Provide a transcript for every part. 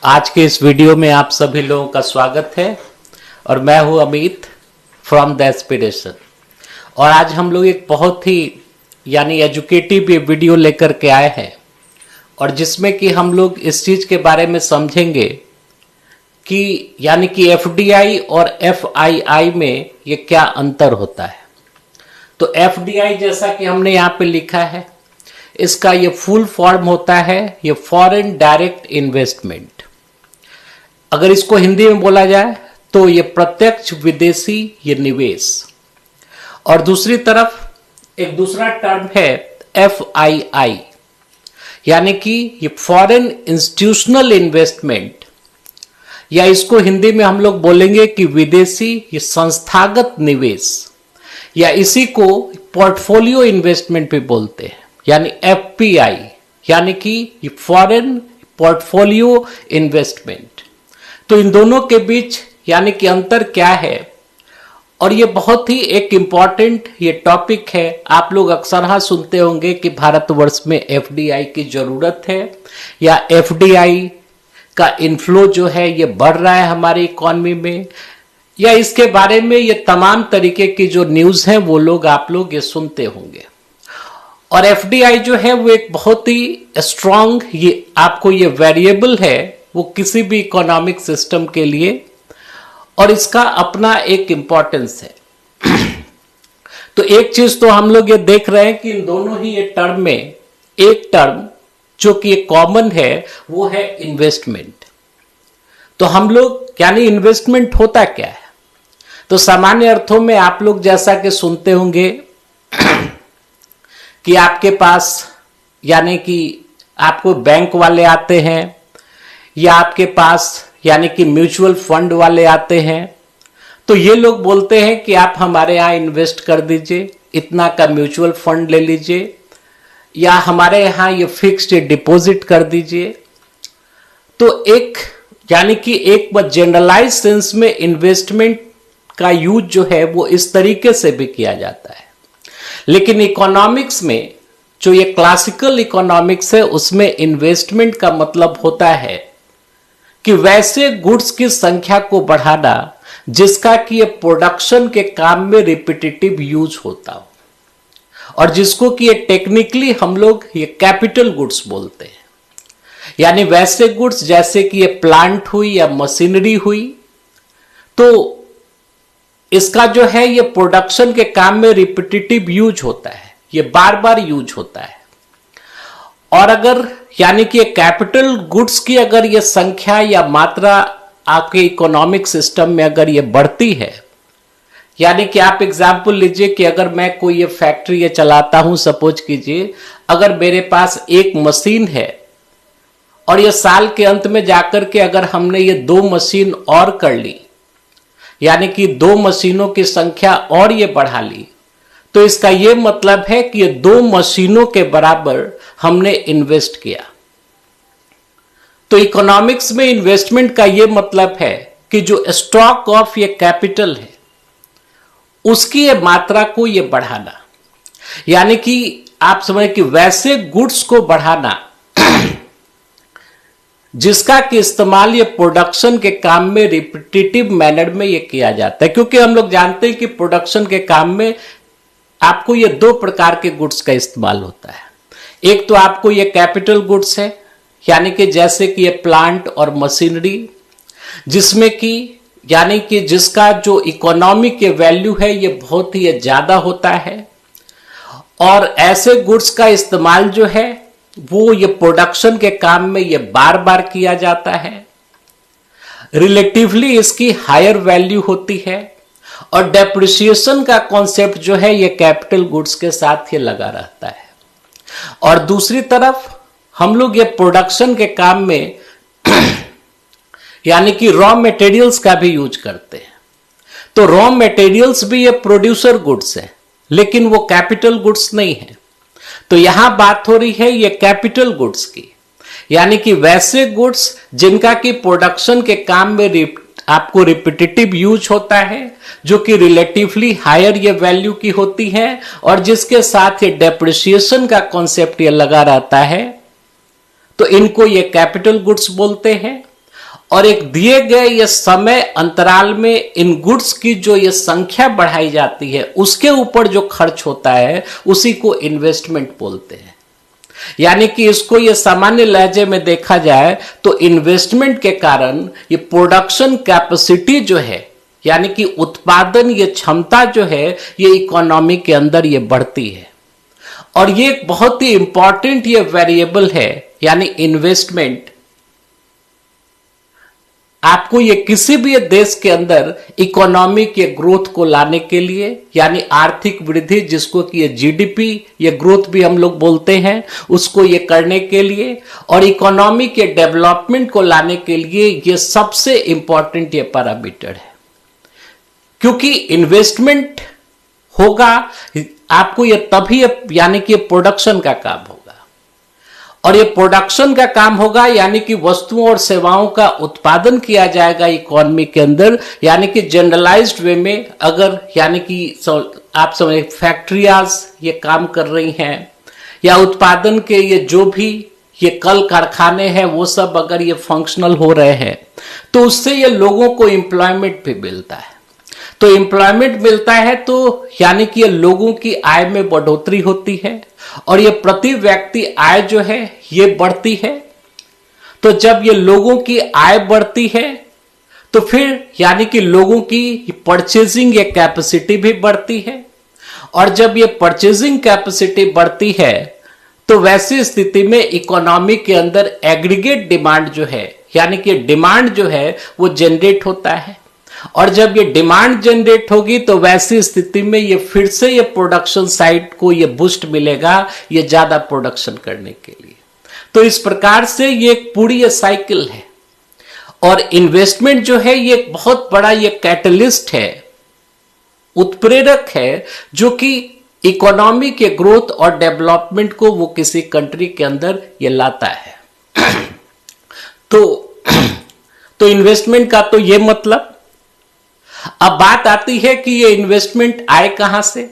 आज के इस वीडियो में आप सभी लोगों का स्वागत है और मैं हूं अमित फ्रॉम द एस्पिरेशन। और आज हम लोग एक बहुत ही एजुकेटिव ये वीडियो लेकर के आए हैं और जिसमें कि हम लोग इस चीज के बारे में समझेंगे कि एफडीआई और एफआईआई में ये क्या अंतर होता है। तो एफडीआई जैसा कि हमने यहाँ पे लिखा है, इसका ये फुल फॉर्म होता है ये फॉरेन डायरेक्ट इन्वेस्टमेंट। अगर इसको हिंदी में बोला जाए तो ये प्रत्यक्ष विदेशी ये निवेश। और दूसरी तरफ एक दूसरा टर्म है एफआईआई, यानी कि ये फॉरेन इंस्टीट्यूशनल इन्वेस्टमेंट, या इसको हिंदी में हम लोग बोलेंगे कि विदेशी ये संस्थागत निवेश, या इसी को पोर्टफोलियो इन्वेस्टमेंट भी बोलते हैं, यानी एफपीआई, यानी कि ये फॉरेन पोर्टफोलियो इन्वेस्टमेंट। तो इन दोनों के बीच यानी कि अंतर क्या है, और ये बहुत ही एक इंपॉर्टेंट ये टॉपिक है। आप लोग अक्सर सुनते होंगे कि भारतवर्ष में एफडीआई की जरूरत है या एफडीआई का इनफ्लो जो है ये बढ़ रहा है हमारी इकोनॉमी में, या इसके बारे में ये तमाम तरीके की जो न्यूज है वो लोग आप लोग ये सुनते होंगे। और एफडीआई जो है वो एक बहुत ही स्ट्रांग ये आपको ये वेरिएबल है वो किसी भी इकोनॉमिक सिस्टम के लिए, और इसका अपना एक इंपॉर्टेंस है। तो एक चीज तो हम लोग ये देख रहे हैं कि इन दोनों ही ये टर्म में एक टर्म जो कि एक कॉमन है वो है इन्वेस्टमेंट। तो हम लोग इन्वेस्टमेंट होता क्या है, तो सामान्य अर्थों में आप लोग जैसा कि सुनते होंगे कि आपके पास कि आपको बैंक वाले आते हैं, या आपके पास म्यूचुअल फंड वाले आते हैं, तो ये लोग बोलते हैं कि आप हमारे यहाँ इन्वेस्ट कर दीजिए, इतना का म्यूचुअल फंड ले लीजिए, या हमारे यहाँ ये फिक्स्ड डिपॉजिट कर दीजिए। तो एक एक जनरलाइज सेंस में इन्वेस्टमेंट का यूज जो है वो इस तरीके से भी किया जाता है। लेकिन इकोनॉमिक्स में जो ये क्लासिकल इकोनॉमिक्स है उसमें इन्वेस्टमेंट का मतलब होता है कि वैसे गुड्स की संख्या को बढ़ाना जिसका कि ये प्रोडक्शन के काम में रिपीटेटिव यूज होता हो, और जिसको कि ये टेक्निकली हम लोग ये कैपिटल गुड्स बोलते हैं। यानी वैसे गुड्स जैसे कि ये प्लांट हुई या मशीनरी हुई, तो इसका जो है ये प्रोडक्शन के काम में रिपीटेटिव यूज होता है, ये बार बार यूज होता है। और अगर कि कैपिटल गुड्स की अगर ये संख्या या मात्रा आपके इकोनॉमिक सिस्टम में अगर ये बढ़ती है, यानी कि आप एग्जांपल लीजिए कि अगर मैं कोई ये फैक्ट्री ये चलाता हूं, सपोज कीजिए अगर मेरे पास एक मशीन है और ये साल के अंत में जाकर के अगर हमने ये 2 मशीन और कर ली, यानी कि 2 मशीनों की संख्या और ये बढ़ा ली, तो इसका ये मतलब है कि ये 2 मशीनों के बराबर हमने इन्वेस्ट किया। तो इकोनॉमिक्स में इन्वेस्टमेंट का ये मतलब है कि जो स्टॉक ऑफ ये कैपिटल है उसकी ये मात्रा को ये बढ़ाना, यानी कि आप समझ कि वैसे गुड्स को बढ़ाना जिसका कि इस्तेमाल ये प्रोडक्शन के काम में रिपीटेटिव मैनर में ये किया जाता है। क्योंकि हम लोग जानते हैं कि प्रोडक्शन के काम में आपको ये 2 प्रकार के गुड्स का इस्तेमाल होता है। एक तो आपको ये कैपिटल गुड्स है, यानी कि जैसे कि ये प्लांट और मशीनरी, जिसमें कि जिसका जो इकोनॉमिक के वैल्यू है ये बहुत ही ज्यादा होता है, और ऐसे गुड्स का इस्तेमाल जो है वो ये प्रोडक्शन के काम में ये बार बार किया जाता है। रिलेटिवली इसकी हायर वैल्यू होती है, और डेप्रिसिएशन का कॉन्सेप्ट जो है ये कैपिटल गुड्स के साथ ये लगा रहता है। और दूसरी तरफ हम लोग ये प्रोडक्शन के काम में यानी कि रॉ मटेरियल्स का भी यूज करते हैं। तो रॉ मटेरियल्स भी ये प्रोड्यूसर गुड्स है, लेकिन वो कैपिटल गुड्स नहीं है। तो यहां बात हो रही है ये कैपिटल गुड्स की, यानी कि वैसे गुड्स जिनका कि प्रोडक्शन के काम में आपको रिपीटेटिव यूज होता है, जो कि रिलेटिवली हायर ये वैल्यू की होती है, और जिसके साथ ये डेप्रिसिएशन का कॉन्सेप्ट ये लगा रहता है। तो इनको ये कैपिटल गुड्स बोलते हैं। और एक दिए गए ये समय अंतराल में इन गुड्स की जो ये संख्या बढ़ाई जाती है उसके ऊपर जो खर्च होता है उसी को इन्वेस्टमेंट बोलते हैं। यानी कि इसको ये सामान्य लहजे में देखा जाए तो इन्वेस्टमेंट के कारण ये प्रोडक्शन कैपेसिटी जो है यानी कि उत्पादन ये क्षमता जो है ये इकोनॉमी के अंदर ये बढ़ती है। और ये एक बहुत ही इंपॉर्टेंट ये वेरिएबल है यानी इन्वेस्टमेंट आपको ये किसी भी देश के अंदर इकोनॉमी के ग्रोथ को लाने के लिए यानी आर्थिक वृद्धि जिसको कि ये जीडीपी ये ग्रोथ भी हम लोग बोलते हैं उसको ये करने के लिए और इकोनॉमी के डेवलपमेंट को लाने के लिए ये सबसे इंपॉर्टेंट ये पैरामीटर है। क्योंकि इन्वेस्टमेंट होगा आपको ये तभी यानी कि प्रोडक्शन का काम होगा और ये प्रोडक्शन का काम होगा यानी कि वस्तुओं और सेवाओं का उत्पादन किया जाएगा इकोनॉमी के अंदर। यानी कि जनरलाइज्ड वे में अगर यानी कि आप समझ फैक्ट्रियाज ये काम कर रही हैं या उत्पादन के ये जो भी ये कल कारखाने हैं वो सब अगर ये फंक्शनल हो रहे हैं तो उससे ये लोगों को एम्प्लॉयमेंट भी मिलता है। तो एम्प्लॉयमेंट मिलता है तो यानी कि ये लोगों की आय में बढ़ोतरी होती है और ये प्रति व्यक्ति आय जो है ये बढ़ती है। तो जब ये लोगों की आय बढ़ती है तो फिर यानी कि लोगों की परचेजिंग ये कैपेसिटी भी बढ़ती है और जब ये परचेजिंग कैपेसिटी बढ़ती है तो वैसी स्थिति में इकोनॉमी के अंदर एग्रीगेट डिमांड जो है यानी कि डिमांड जो है वो जनरेट होता है और जब ये डिमांड जनरेट होगी तो वैसी स्थिति में ये फिर से ये प्रोडक्शन साइड को ये बूस्ट मिलेगा ये ज्यादा प्रोडक्शन करने के लिए। तो इस प्रकार से ये एक पूरी ये साइकिल है और इन्वेस्टमेंट जो है ये एक बहुत बड़ा ये कैटलिस्ट है उत्प्रेरक है जो कि इकोनॉमी के ग्रोथ और डेवलपमेंट को वो किसी कंट्री के अंदर ये लाता है। तो इन्वेस्टमेंट का तो ये मतलब। अब बात आती है कि ये इन्वेस्टमेंट आए कहां से।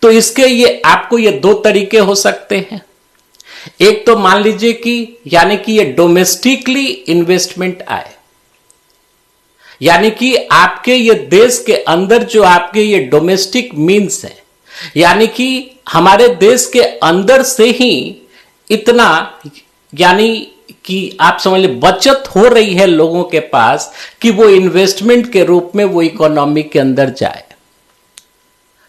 तो इसके ये आपको ये दो तरीके हो सकते हैं। एक तो मान लीजिए कि यानी कि ये डोमेस्टिकली इन्वेस्टमेंट आए यानी कि आपके ये देश के अंदर जो आपके ये डोमेस्टिक मीन्स है यानी कि हमारे देश के अंदर से ही इतना यानी कि आप समझ लें बचत हो रही है लोगों के पास कि वो इन्वेस्टमेंट के रूप में वो इकोनॉमी के अंदर जाए।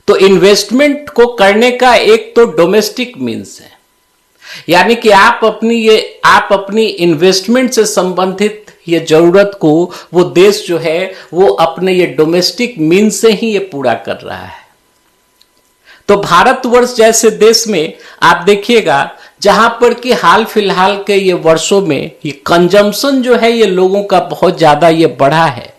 तो इन्वेस्टमेंट को करने का एक तो डोमेस्टिक मीन्स है यानी कि आप अपनी इन्वेस्टमेंट से संबंधित ये जरूरत को वो देश जो है वो अपने ये डोमेस्टिक मीन्स से ही ये पूरा कर रहा है। तो भारतवर्ष जैसे देश में आप देखिएगा जहां पर कि हाल फिलहाल के ये वर्षों में ये कंजम्पशन जो है ये लोगों का बहुत ज्यादा ये बढ़ा है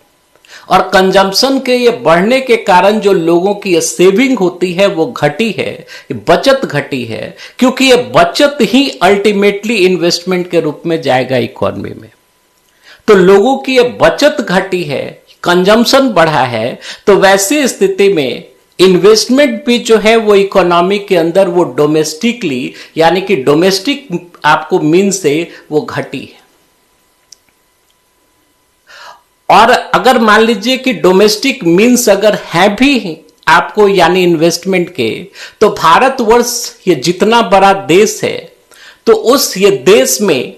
और कंजम्पशन के ये बढ़ने के कारण जो लोगों की ये सेविंग होती है वो घटी है, ये बचत घटी है क्योंकि ये बचत ही अल्टीमेटली इन्वेस्टमेंट के रूप में जाएगा इकोनॉमी में। तो लोगों की ये बचत घटी है, कंजम्पशन बढ़ा है, तो वैसी स्थिति में इन्वेस्टमेंट भी जो है वो इकोनॉमी के अंदर वो डोमेस्टिकली यानी कि डोमेस्टिक आपको मीन से वो घटी है। और अगर मान लीजिए कि डोमेस्टिक मीन्स अगर है भी आपको यानी इन्वेस्टमेंट के तो भारतवर्ष ये जितना बड़ा देश है तो उस ये देश में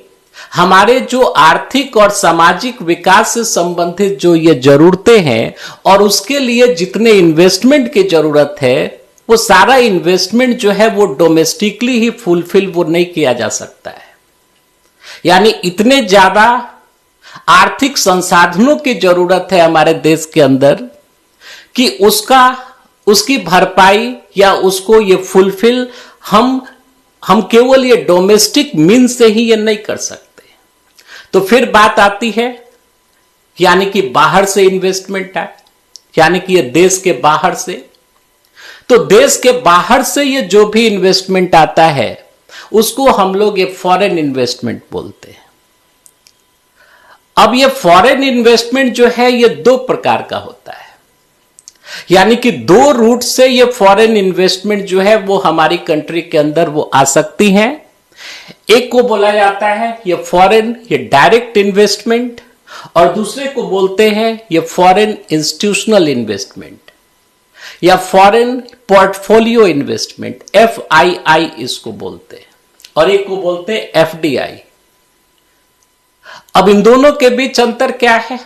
हमारे जो आर्थिक और सामाजिक विकास से संबंधित जो ये जरूरतें हैं और उसके लिए जितने इन्वेस्टमेंट की जरूरत है वो सारा इन्वेस्टमेंट जो है वो डोमेस्टिकली ही फुलफिल वो नहीं किया जा सकता है। यानी इतने ज्यादा आर्थिक संसाधनों की जरूरत है हमारे देश के अंदर कि उसकी भरपाई या उसको ये फुलफिल हम केवल ये डोमेस्टिक मीन से ही ये नहीं कर सकते। तो फिर बात आती है यानी कि बाहर से इन्वेस्टमेंट आए यानी कि ये देश के बाहर से। तो देश के बाहर से ये जो भी इन्वेस्टमेंट आता है उसको हम लोग ये फॉरेन इन्वेस्टमेंट बोलते हैं। अब ये फॉरेन इन्वेस्टमेंट जो है ये दो प्रकार का होता है यानी कि दो रूट से ये फॉरेन इन्वेस्टमेंट जो है वो हमारी कंट्री के अंदर वो आ सकती हैं। एक को बोला जाता है ये फॉरेन ये डायरेक्ट इन्वेस्टमेंट और दूसरे को बोलते हैं ये फॉरेन इंस्टीट्यूशनल इन्वेस्टमेंट या फॉरेन पोर्टफोलियो इन्वेस्टमेंट, FII इसको बोलते हैं, और एक को बोलते हैं FDI। अब इन दोनों के बीच अंतर क्या है,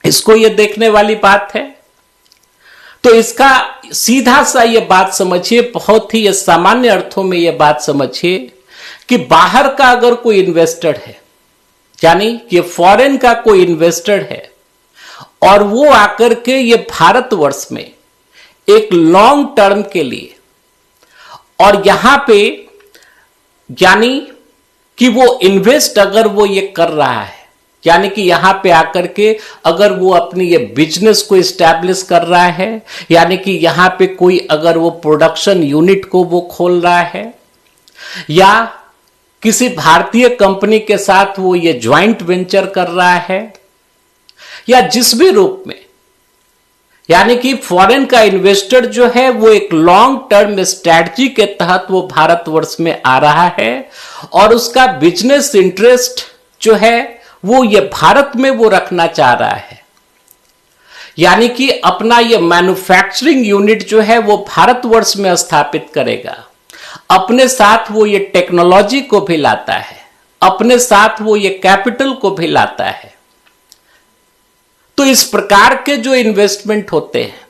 इसको ये देखने वाली बात है। तो इसका सीधा सा ये बात समझिए, बहुत ही ये सामान्य अर्थों में ये बात समझिए कि बाहर का अगर कोई इन्वेस्टर है, यानी ये फॉरेन का कोई इन्वेस्टर है, और वो आकर के ये भारतवर्ष में एक लॉन्ग टर्म के लिए, और यहां पे यानी कि वो इन्वेस्ट अगर वो ये कर रहा है, यानी कि यहां पे आकर के अगर वो अपनी ये बिजनेस को इस्टेब्लिश कर रहा है, यानी कि यहां पे कोई अगर वो प्रोडक्शन यूनिट को वो खोल रहा है, या किसी भारतीय कंपनी के साथ वो ये ज्वाइंट वेंचर कर रहा है, या जिस भी रूप में, यानी कि फॉरेन का इन्वेस्टर जो है वो एक लॉन्ग टर्म स्ट्रैटेजी के तहत वो भारतवर्ष में आ रहा है, और उसका बिजनेस इंटरेस्ट जो है वो ये भारत में वो रखना चाह रहा है, यानी कि अपना ये मैन्युफैक्चरिंग यूनिट जो है वो भारतवर्ष में स्थापित करेगा, अपने साथ वो ये टेक्नोलॉजी को भी लाता है, अपने साथ वो ये कैपिटल को भी लाता है। तो इस प्रकार के जो इन्वेस्टमेंट होते हैं,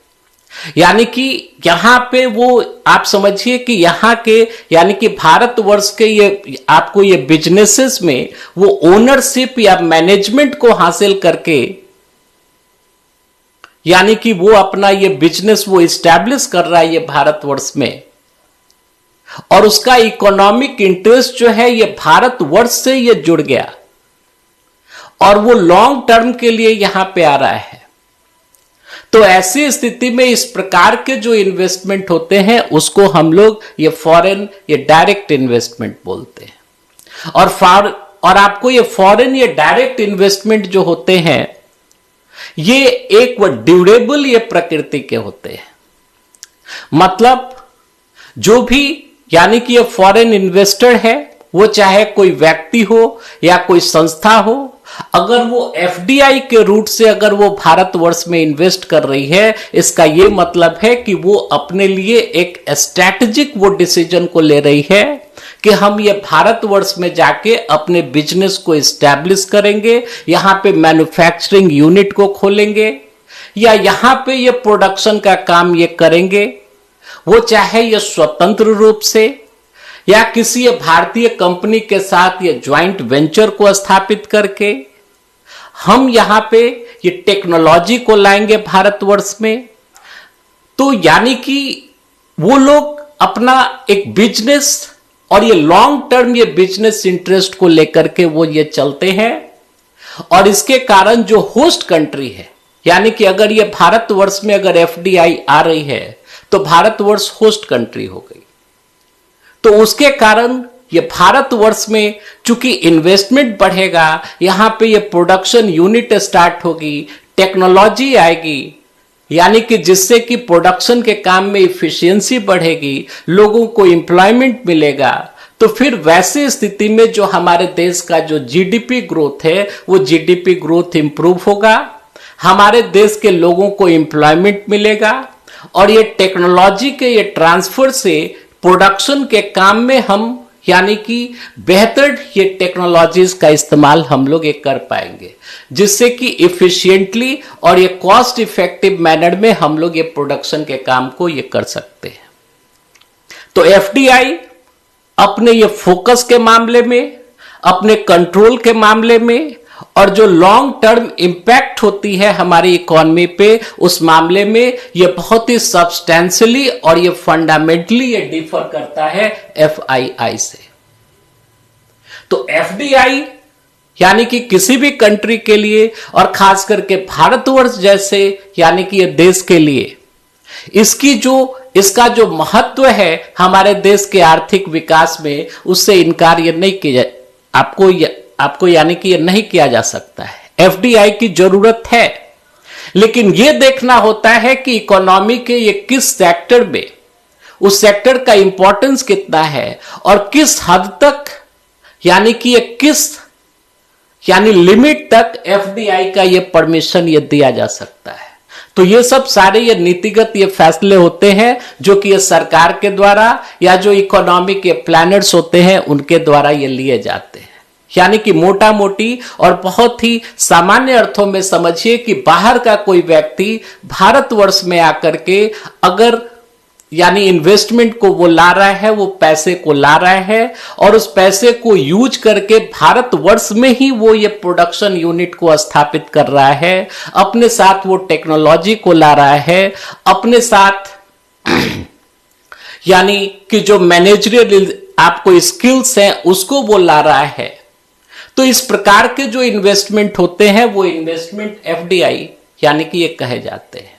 यानी कि यहां पे वो आप समझिए कि यहां के यानी कि भारतवर्ष के ये आपको ये बिजनेसेस में वो ओनरशिप या मैनेजमेंट को हासिल करके, यानी कि वो अपना ये बिजनेस वो इस्टेब्लिश कर रहा है ये भारतवर्ष में, और उसका इकोनॉमिक इंटरेस्ट जो है ये भारतवर्ष से ये जुड़ गया, और वो लॉन्ग टर्म के लिए यहां पे आ रहा है। तो ऐसी स्थिति में इस प्रकार के जो इन्वेस्टमेंट होते हैं उसको हम लोग ये फॉरेन ये डायरेक्ट इन्वेस्टमेंट बोलते हैं। और आपको ये फॉरेन ये डायरेक्ट इन्वेस्टमेंट जो होते हैं ये एक वो ड्यूरेबल ये प्रकृति के होते हैं, मतलब जो भी यानी कि ये फॉरेन इन्वेस्टर है वो चाहे कोई व्यक्ति हो या कोई संस्था हो, अगर वो FDI के रूट से अगर वो भारतवर्ष में इन्वेस्ट कर रही है, इसका ये मतलब है कि वो अपने लिए एक स्ट्रैटेजिक वो डिसीजन को ले रही है कि हम ये भारतवर्ष में जाके अपने बिजनेस को इस्टेब्लिश करेंगे, यहां पे मैन्युफैक्चरिंग यूनिट को खोलेंगे, या यहां पे ये प्रोडक्शन का काम ये करेंगे, वो चाहे ये स्वतंत्र रूप से या किसी भारतीय कंपनी के साथ ये ज्वाइंट वेंचर को स्थापित करके हम यहां पे ये टेक्नोलॉजी को लाएंगे भारतवर्ष में। तो यानी कि वो लोग अपना एक बिजनेस और ये लॉन्ग टर्म ये बिजनेस इंटरेस्ट को लेकर के वो ये चलते हैं, और इसके कारण जो होस्ट कंट्री है, यानी कि अगर ये भारतवर्ष में अगर FDI आ रही है तो भारतवर्ष होस्ट कंट्री हो गई, तो उसके कारण ये भारतवर्ष में चूंकि इन्वेस्टमेंट बढ़ेगा, यहां पे ये प्रोडक्शन यूनिट स्टार्ट होगी, टेक्नोलॉजी आएगी, यानी कि जिससे कि प्रोडक्शन के काम में इफिशियंसी बढ़ेगी, लोगों को एम्प्लॉयमेंट मिलेगा। तो फिर वैसे स्थिति में जो हमारे देश का जो GDP ग्रोथ है वो GDP ग्रोथ इंप्रूव होगा, हमारे देश के लोगों को एम्प्लॉयमेंट मिलेगा, और ये टेक्नोलॉजी के ये ट्रांसफर से प्रोडक्शन के काम में हम यानी कि बेहतर ये टेक्नोलॉजीज का इस्तेमाल हम लोग ये कर पाएंगे, जिससे कि इफिशिएंटली और ये कॉस्ट इफेक्टिव मैनर में हम लोग ये प्रोडक्शन के काम को ये कर सकते हैं। तो FDI अपने ये फोकस के मामले में, अपने कंट्रोल के मामले में, और जो लॉन्ग टर्म इंपैक्ट होती है हमारी इकोनॉमी पे उस मामले में ये बहुत ही सब्सटेंशियली और ये फंडामेंटली ये डिफर करता है FII से। तो FDI यानी कि किसी भी कंट्री के लिए और खास करके भारतवर्ष जैसे यानी कि ये देश के लिए इसका जो महत्व है हमारे देश के आर्थिक विकास में, उससे इनकार ये नहीं किया आपको यानी कि ये नहीं किया जा सकता है। FDI की जरूरत है, लेकिन ये देखना होता है कि इकोनॉमी के ये किस सेक्टर में, उस सेक्टर का इंपॉर्टेंस कितना है और किस हद तक, यानी कि ये किस यानी लिमिट तक एफडीआई का ये परमिशन ये दिया जा सकता है। तो ये सब सारे ये नीतिगत ये फैसले होते हैं जो कि ये सरकार के द्वारा या जो इकोनॉमिक के प्लानर्स होते हैं उनके द्वारा ये लिए जाते हैं। यानी कि मोटा मोटी और बहुत ही सामान्य अर्थों में समझिए कि बाहर का कोई व्यक्ति भारतवर्ष में आकर के अगर यानी इन्वेस्टमेंट को वो ला रहा है, वो पैसे को ला रहा है और उस पैसे को यूज करके भारतवर्ष में ही वो ये प्रोडक्शन यूनिट को स्थापित कर रहा है, अपने साथ वो टेक्नोलॉजी को ला रहा है, अपने साथ यानी कि जो मैनेजरियल आपको स्किल्स हैं उसको वो ला रहा है। तो इस प्रकार के जो इन्वेस्टमेंट होते हैं वो इन्वेस्टमेंट एफडीआई यानी कि ये कहे जाते हैं।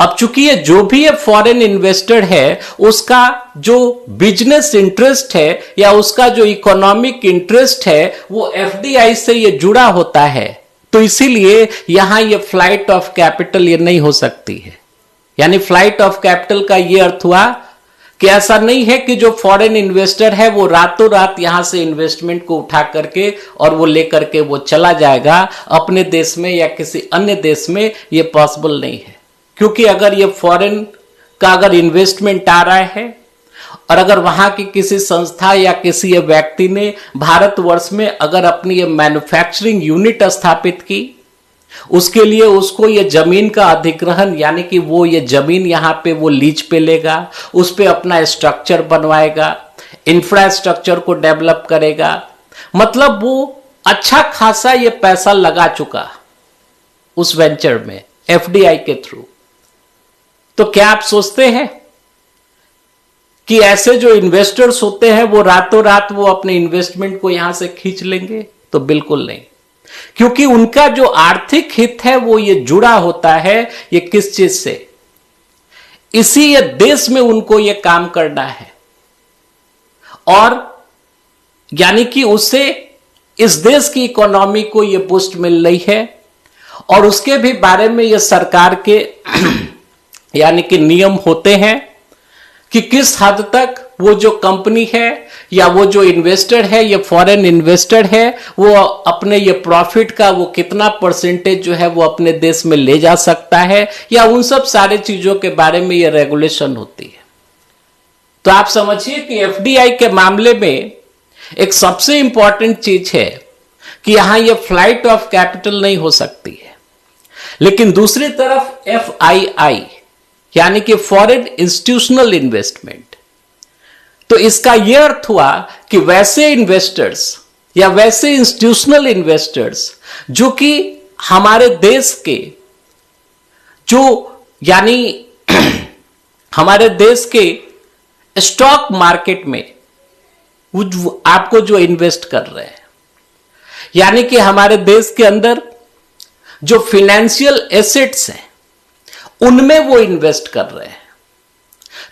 अब चूंकि ये जो भी ये फॉरेन इन्वेस्टर है उसका जो बिजनेस इंटरेस्ट है या उसका जो इकोनॉमिक इंटरेस्ट है वो एफडीआई से ये जुड़ा होता है, तो इसीलिए यहां ये फ्लाइट ऑफ कैपिटल ये नहीं हो सकती है। यानी फ्लाइट ऑफ कैपिटल का ये अर्थ हुआ कि ऐसा नहीं है कि जो फॉरेन इन्वेस्टर है वो रातों रात यहां से इन्वेस्टमेंट को उठा करके और वो लेकर के वो चला जाएगा अपने देश में या किसी अन्य देश में, ये पॉसिबल नहीं है। क्योंकि अगर ये फॉरेन का अगर इन्वेस्टमेंट आ रहा है और अगर वहां की किसी संस्था या किसी ये व्यक्ति ने भारतवर्ष में अगर अपनी ये मैन्युफैक्चरिंग यूनिट स्थापित की, उसके लिए उसको ये जमीन का अधिग्रहण यानी कि वो ये जमीन यहां पे वो लीज पे लेगा, उस पे अपना स्ट्रक्चर बनवाएगा, इंफ्रास्ट्रक्चर को डेवलप करेगा, मतलब वो अच्छा खासा ये पैसा लगा चुका उस वेंचर में एफडीआई के थ्रू। तो क्या आप सोचते हैं कि ऐसे जो इन्वेस्टर्स होते हैं वो रातों रात वो अपने इन्वेस्टमेंट को यहां से खींच लेंगे? तो बिल्कुल नहीं, क्योंकि उनका जो आर्थिक हित है वो ये जुड़ा होता है ये किस चीज से, इसी ये देश में उनको ये काम करना है और यानी कि उससे इस देश की इकोनॉमी को ये बूस्ट मिल रही है और उसके भी बारे में ये सरकार के यानी कि नियम होते हैं कि किस हद तक वो जो कंपनी है या वो जो इन्वेस्टर है, ये फॉरेन इन्वेस्टर है, वो अपने ये प्रॉफिट का वो कितना परसेंटेज जो है वो अपने देश में ले जा सकता है, या उन सब सारे चीजों के बारे में ये रेगुलेशन होती है। तो आप समझिए कि एफडीआई के मामले में एक सबसे इंपॉर्टेंट चीज है कि यहां ये फ्लाइट ऑफ कैपिटल नहीं हो सकती है। लेकिन दूसरी तरफ एफआईआई यानी कि फॉरेन इंस्टीट्यूशनल इन्वेस्टमेंट, तो इसका यह अर्थ हुआ कि वैसे इन्वेस्टर्स या वैसे इंस्टीट्यूशनल इन्वेस्टर्स जो कि हमारे देश के जो यानी हमारे देश के स्टॉक मार्केट में आपको जो इन्वेस्ट कर रहे हैं, यानी कि हमारे देश के अंदर जो फाइनेंशियल एसेट्स हैं उनमें वो इन्वेस्ट कर रहे हैं।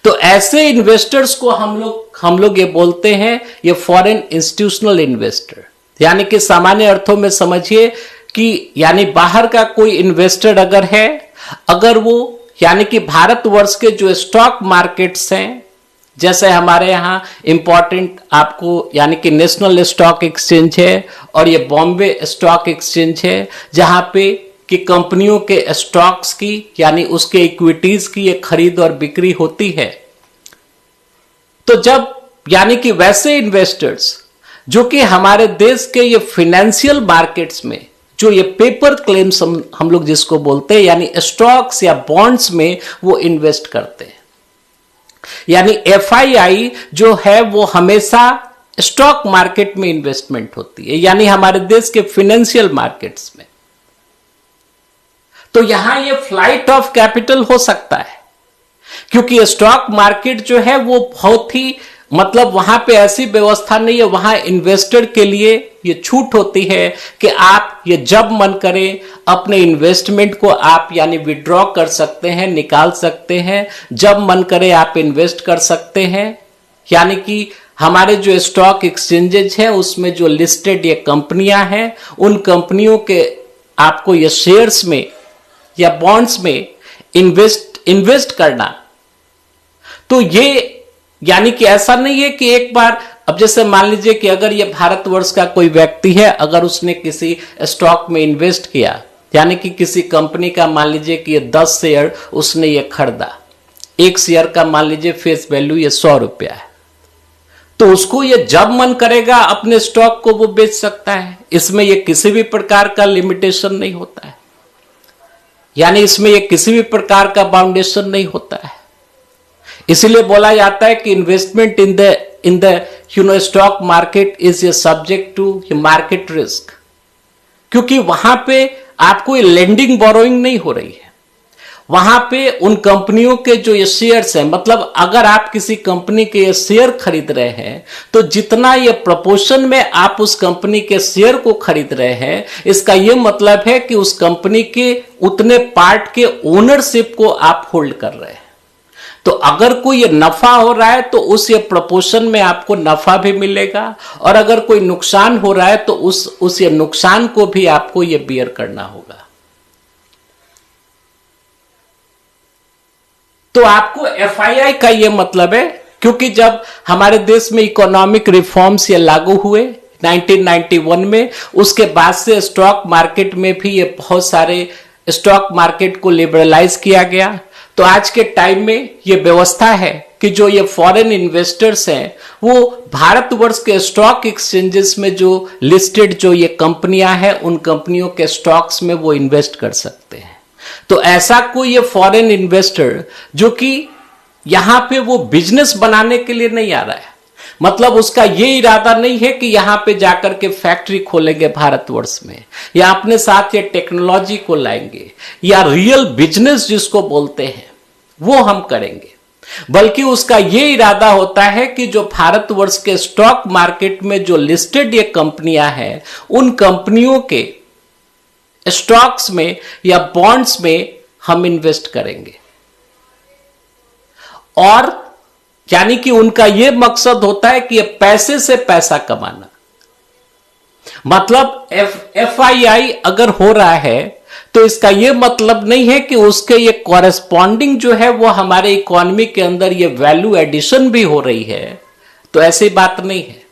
तो ऐसे इन्वेस्टर्स को हम लोग ये बोलते हैं ये फॉरेन इंस्टीट्यूशनल इन्वेस्टर, यानी कि सामान्य अर्थों में समझिए कि यानी बाहर का कोई इन्वेस्टर अगर है, अगर वो यानी कि भारतवर्ष के जो स्टॉक मार्केट्स हैं, जैसे हमारे यहां इंपॉर्टेंट आपको यानी कि नेशनल स्टॉक एक्सचेंज है और ये बॉम्बे स्टॉक एक्सचेंज है, जहां पे कि कंपनियों के स्टॉक्स की यानी उसके इक्विटीज की ये खरीद और बिक्री होती है। तो जब यानी कि वैसे इन्वेस्टर्स जो कि हमारे देश के ये फाइनेंशियल मार्केट्स में जो ये पेपर क्लेम्स हम लोग जिसको बोलते हैं, यानी स्टॉक्स या बॉन्ड्स में वो इन्वेस्ट करते हैं, यानी एफआईआई जो है वो हमेशा स्टॉक मार्केट में इन्वेस्टमेंट होती है, यानी हमारे देश के फाइनेंशियल मार्केट्स में। तो यहां ये फ्लाइट ऑफ कैपिटल हो सकता है, क्योंकि स्टॉक मार्केट जो है वो बहुत ही मतलब वहां पे ऐसी व्यवस्था नहीं है, वहां इन्वेस्टर के लिए ये छूट होती है कि आप ये जब मन करें अपने इन्वेस्टमेंट को आप यानी विड्रॉ कर सकते हैं, निकाल सकते हैं, जब मन करे आप इन्वेस्ट कर सकते हैं। यानी कि हमारे जो स्टॉक एक्सचेंजेज है उसमें जो लिस्टेड ये कंपनियां हैं, उन कंपनियों के आपको ये शेयर्स में या बॉन्ड्स में इन्वेस्ट करना। तो ये यानी कि ऐसा नहीं है कि एक बार अब जैसे मान लीजिए कि अगर ये भारतवर्ष का कोई व्यक्ति है, अगर उसने किसी स्टॉक में इन्वेस्ट किया, यानी कि किसी कंपनी का मान लीजिए कि ये 10 शेयर उसने ये खरीदा, एक शेयर का मान लीजिए फेस वैल्यू ये 100 रुपया है, तो उसको ये जब मन करेगा अपने स्टॉक को वो बेच सकता है। इसमें ये किसी भी प्रकार का लिमिटेशन नहीं होता है, यानी इसमें ये किसी भी प्रकार का बाउंडेशन नहीं होता है। इसलिए बोला जाता है कि investment in the stock market is a subject to market risk, क्योंकि वहां पे आपको लेंडिंग बोरोइंग नहीं हो रही है। वहां पे उन कंपनियों के जो ये शेयर्स हैं, मतलब अगर आप किसी कंपनी के ये शेयर खरीद रहे हैं तो जितना ये प्रोपोर्शन में आप उस कंपनी के शेयर को खरीद रहे हैं, इसका ये मतलब है कि उस कंपनी के उतने पार्ट के ओनरशिप को आप होल्ड कर रहे हैं। तो अगर कोई ये नफा हो रहा है तो उस ये प्रोपोर्शन में आपको नफा भी मिलेगा, और अगर कोई नुकसान हो रहा है तो उस ये नुकसान को भी आपको ये बियर करना होगा। तो आपको एफआईआई का ये मतलब है, क्योंकि जब हमारे देश में इकोनॉमिक रिफॉर्म्स ये लागू हुए 1991 में, उसके बाद से स्टॉक मार्केट में भी ये बहुत सारे स्टॉक मार्केट को लिबरलाइज किया गया। तो आज के टाइम में ये व्यवस्था है कि जो ये फॉरेन इन्वेस्टर्स हैं वो भारतवर्ष के स्टॉक एक्सचेंजेस में जो लिस्टेड जो ये कंपनियां हैं उन कंपनियों के स्टॉक्स में वो इन्वेस्ट कर सकते हैं। तो ऐसा कोई ये फॉरेन इन्वेस्टर जो कि यहां पे वो बिजनेस बनाने के लिए नहीं आ रहा है, मतलब उसका ये इरादा नहीं है कि यहां पे जाकर के फैक्ट्री खोलेंगे भारतवर्ष में, या अपने साथ ये टेक्नोलॉजी को लाएंगे, या रियल बिजनेस जिसको बोलते हैं वो हम करेंगे, बल्कि उसका ये इरादा होता है कि जो भारतवर्ष के स्टॉक मार्केट में जो लिस्टेड ये कंपनियां हैं उन कंपनियों के स्टॉक्स में या बॉन्ड्स में हम इन्वेस्ट करेंगे। और यानी कि उनका यह मकसद होता है कि पैसे से पैसा कमाना। मतलब एफआईआई अगर हो रहा है तो इसका यह मतलब नहीं है कि उसके ये कॉरेस्पॉन्डिंग जो है वो हमारे इकोनॉमी के अंदर ये वैल्यू एडिशन भी हो रही है, तो ऐसी बात नहीं है।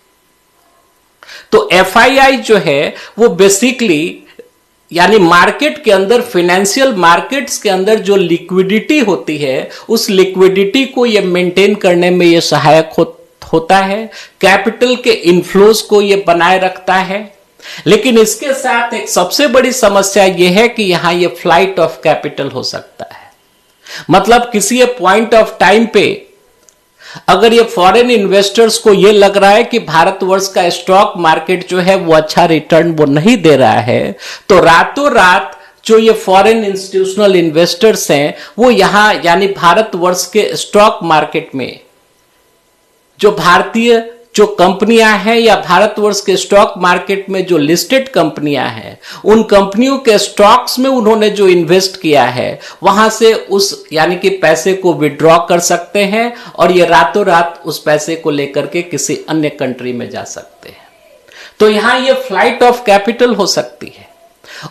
तो एफआईआई जो है वो बेसिकली यानी मार्केट के अंदर, फाइनेंशियल मार्केट्स के अंदर जो लिक्विडिटी होती है उस लिक्विडिटी को ये मेंटेन करने में ये सहायक होता है, कैपिटल के इनफ्लोज को ये बनाए रखता है। लेकिन इसके साथ एक सबसे बड़ी समस्या ये है कि यहां ये फ्लाइट ऑफ कैपिटल हो सकता है। मतलब किसी पॉइंट ऑफ टाइम पे अगर ये फॉरेन इन्वेस्टर्स को ये लग रहा है कि भारतवर्ष का स्टॉक मार्केट जो है वो अच्छा रिटर्न वो नहीं दे रहा है, तो रातों रात जो ये फॉरेन इंस्टीट्यूशनल इन्वेस्टर्स हैं वो यहां यानी भारतवर्ष के स्टॉक मार्केट में जो भारतीय जो कंपनियां हैं या भारतवर्ष के स्टॉक मार्केट में जो लिस्टेड कंपनियां हैं उन कंपनियों के स्टॉक्स में उन्होंने जो इन्वेस्ट किया है वहां से उस यानी कि पैसे को विड्रॉ कर सकते हैं और ये रातों रात उस पैसे को लेकर के किसी अन्य कंट्री में जा सकते हैं। तो यहां ये फ्लाइट ऑफ कैपिटल हो सकती है।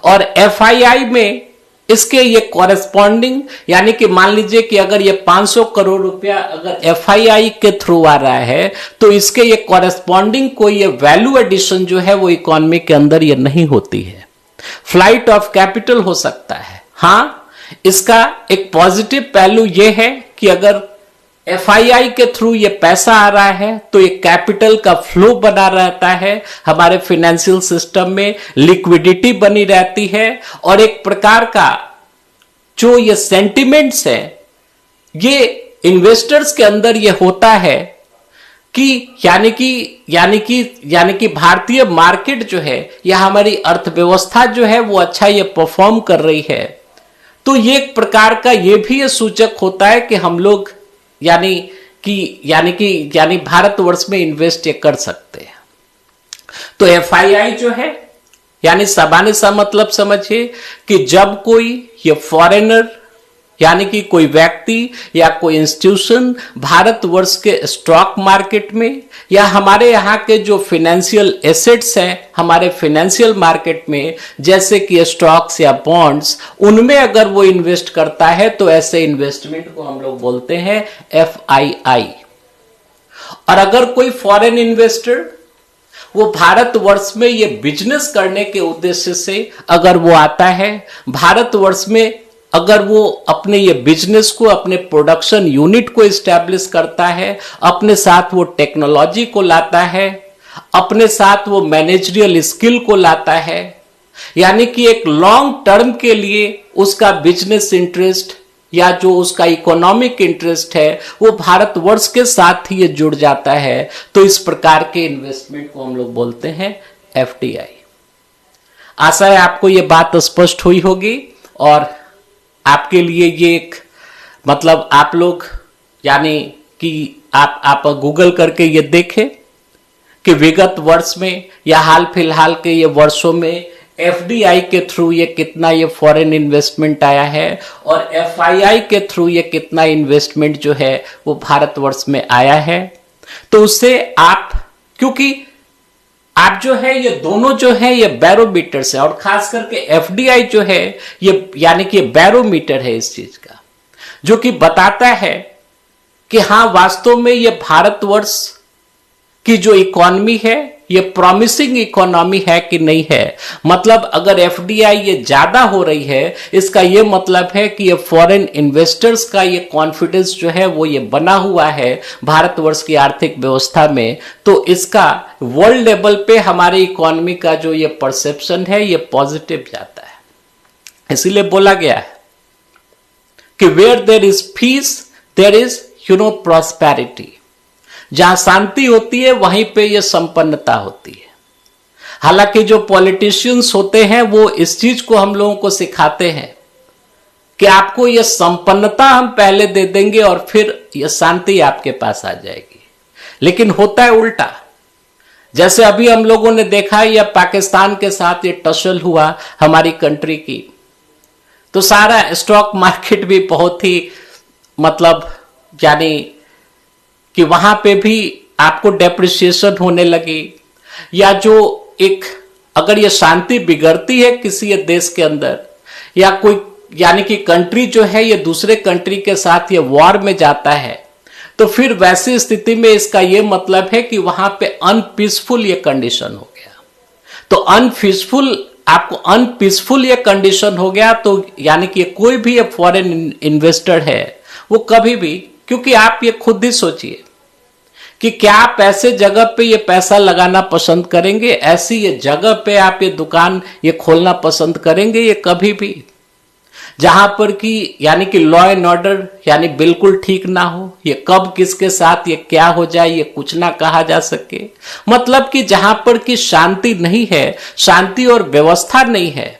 और एफआईआई में इसके ये कॉरेस्पॉन्डिंग यानी कि मान लीजिए कि अगर ये 500 करोड़ रुपया अगर एफआईआई के थ्रू आ रहा है तो इसके ये कॉरेस्पॉन्डिंग कोई ये वैल्यू एडिशन जो है वो इकोनॉमी के अंदर ये नहीं होती है, फ्लाइट ऑफ कैपिटल हो सकता है। हां, इसका एक पॉजिटिव पहलू ये है कि अगर एफआईआई के थ्रू ये पैसा आ रहा है तो ये कैपिटल का फ्लो बना रहता है, हमारे फाइनेंशियल सिस्टम में लिक्विडिटी बनी रहती है और एक प्रकार का जो ये सेंटिमेंट्स है ये इन्वेस्टर्स के अंदर ये होता है कि यानी कि भारतीय मार्केट जो है या हमारी अर्थव्यवस्था जो है वो अच्छा ये परफॉर्म कर रही है। तो ये एक प्रकार का ये भी ये सूचक होता है कि हम लोग यानी भारतवर्ष में इन्वेस्ट ये कर सकते हैं। तो एफआईआई जो है यानी सामान्य सा मतलब समझिए कि जब कोई ये फॉरेनर यानी कि कोई व्यक्ति या कोई इंस्टीट्यूशन भारतवर्ष के स्टॉक मार्केट में या हमारे यहाँ के जो फाइनेंशियल एसेट्स हैं हमारे फाइनेंशियल मार्केट में जैसे कि स्टॉक्स या बॉन्ड्स उनमें अगर वो इन्वेस्ट करता है तो ऐसे इन्वेस्टमेंट को हम लोग बोलते हैं एफआईआई। और अगर कोई फॉरेन इन्वेस्टर वो भारतवर्ष में ये बिजनेस करने के उद्देश्य से अगर वो आता है, भारतवर्ष में अगर वो अपने ये बिजनेस को, अपने प्रोडक्शन यूनिट को इस्टेब्लिश करता है, अपने साथ वो टेक्नोलॉजी को लाता है, अपने साथ वो मैनेजरियल स्किल को लाता है, यानी कि एक लॉन्ग टर्म के लिए उसका बिजनेस इंटरेस्ट या जो उसका इकोनॉमिक इंटरेस्ट है वो भारतवर्ष के साथ ही ये जुड़ जाता है, तो इस प्रकार के इन्वेस्टमेंट को हम लोग बोलते हैं एफडीआई। आशा है आपको ये बात स्पष्ट हुई होगी और आपके लिए ये एक मतलब आप लोग यानी कि आप गूगल करके ये देखें कि विगत वर्ष में या हाल फिलहाल के ये वर्षों में एफडीआई के थ्रू ये कितना ये फॉरेन इन्वेस्टमेंट आया है और एफआईआई के थ्रू ये कितना इन्वेस्टमेंट जो है वो भारतवर्ष में आया है। तो उससे आप, क्योंकि आप जो है ये दोनों जो है ये बैरोमीटर से, और खास करके एफडीआई जो है ये यानी कि बैरोमीटर है इस चीज का, जो कि बताता है कि हाँ वास्तव में ये भारतवर्ष की जो इकोनॉमी है ये प्रॉमिसिंग इकोनॉमी है कि नहीं है। मतलब अगर एफडीआई ये ज्यादा हो रही है, इसका ये मतलब है कि ये फॉरेन इन्वेस्टर्स का ये कॉन्फिडेंस जो है वो ये बना हुआ है भारतवर्ष की आर्थिक व्यवस्था में, तो इसका वर्ल्ड लेवल पे हमारे इकोनॉमी का जो ये परसेप्शन है ये पॉजिटिव जाता है। इसीलिए बोला गया है कि where there is peace there is prosperity. जहां शांति होती है वहीं पे ये संपन्नता होती है। हालांकि जो पॉलिटिशियंस होते हैं वो इस चीज को हम लोगों को सिखाते हैं कि आपको ये संपन्नता हम पहले दे देंगे और फिर ये शांति आपके पास आ जाएगी, लेकिन होता है उल्टा। जैसे अभी हम लोगों ने देखा है या पाकिस्तान के साथ ये टसल हुआ हमारी कंट्री की, तो सारा स्टॉक मार्केट भी बहुत ही मतलब यानी कि वहां पे भी आपको डेप्रिसिएशन होने लगी, या जो एक अगर ये शांति बिगड़ती है किसी देश के अंदर या कोई यानी कि कंट्री जो है ये दूसरे कंट्री के साथ ये वॉर में जाता है, तो फिर वैसी स्थिति में इसका ये मतलब है कि वहां पे अनपीसफुल ये कंडीशन हो गया। तो आपको अनपीसफुल ये कंडीशन हो गया, तो यानी कि कोई भी ये फॉरेन इन्वेस्टर है वो कभी भी, क्योंकि आप ये खुद ही सोचिए कि क्या आप ऐसे जगह पे ये पैसा लगाना पसंद करेंगे, ऐसी ये जगह पे आप ये दुकान ये खोलना पसंद करेंगे, ये कभी भी जहां पर कि यानी कि लॉ एंड ऑर्डर यानी बिल्कुल ठीक ना हो, ये कब किसके साथ ये क्या हो जाए ये कुछ ना कहा जा सके। मतलब कि जहां पर कि शांति नहीं है, शांति और व्यवस्था नहीं है,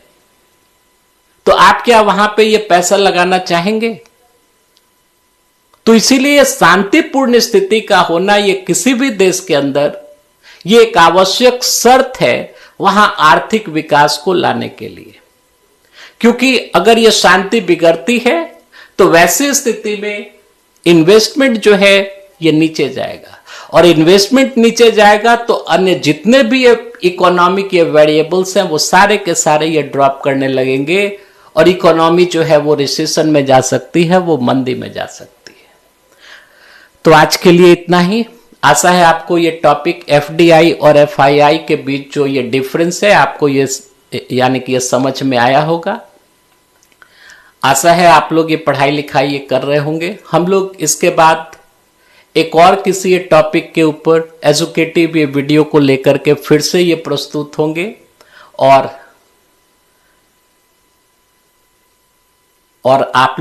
तो आप क्या वहां पे ये पैसा लगाना चाहेंगे? तो इसीलिए शांतिपूर्ण स्थिति का होना ये किसी भी देश के अंदर ये एक आवश्यक शर्त है वहां आर्थिक विकास को लाने के लिए। क्योंकि अगर ये शांति बिगड़ती है तो वैसी स्थिति में इन्वेस्टमेंट जो है ये नीचे जाएगा, और इन्वेस्टमेंट नीचे जाएगा तो अन्य जितने भी ये इकोनॉमिक ये वेरिएबल्स हैं वो सारे के सारे ये ड्रॉप करने लगेंगे और इकोनॉमी जो है वो रिसेशन में जा सकती है, वो मंदी में जा सकती है। तो आज के लिए इतना ही। आशा है आपको ये टॉपिक एफडीआई और एफआईआई के बीच जो ये डिफरेंस है आपको ये यानी कि ये समझ में आया होगा। आशा है आप लोग ये पढ़ाई लिखाई ये कर रहे होंगे। हम लोग इसके बाद एक और किसी टॉपिक के ऊपर एजुकेटिव ये वीडियो को लेकर के फिर से ये प्रस्तुत होंगे, और आप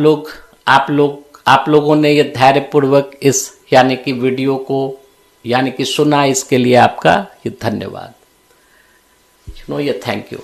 लोगों ने ये धैर्यपूर्वक इस यानी कि वीडियो को यानी कि सुना, इसके लिए आपका ये धन्यवाद। ये थैंक यू।